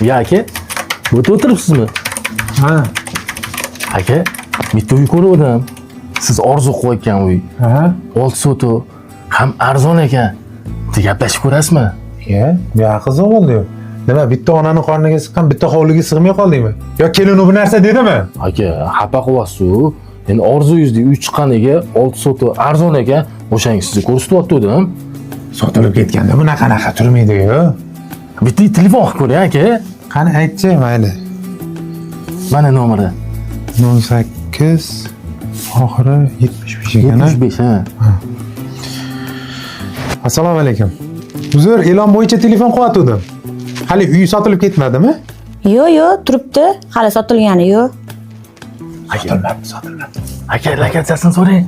Ya aka, o'ta o'tiribsizmi? Ha. Aka, bitta uy ko'rdim. Siz orzu qo'ygan uy. Ha. 6 sotu ham arzon ekan. Gaplashib ko'rasizmi? Ya qiziq bo'ldi. Nima bitta onani qorniga siqqan, bitta hovliga sig'may qoldingmi? Yo kelin bu narsa dedimi? Aka, xafa qilyapsiz-ku. Endi orzuyingizda uy chiqqaniga 6 sotu arzon ekan, o'shangiz sizni ko'rsatyapti-dim. Sotilib ketganda bunaqa turmaydi-ku. Bitta telefon qilib ko'ring aka. Qani aytchi, mayli. Mana nomeri. 18 oxiri 75 ekan. 75 ha. Assalomu alaykum. Uzr, e'lon bo'yicha telefon qilyotgandim. Hali uy sotilib ketmadimi? Yo'q, turibdi. Hali sotilgani yo'q. Sotilmabdi. Aka, lokatsiyasini so'rang.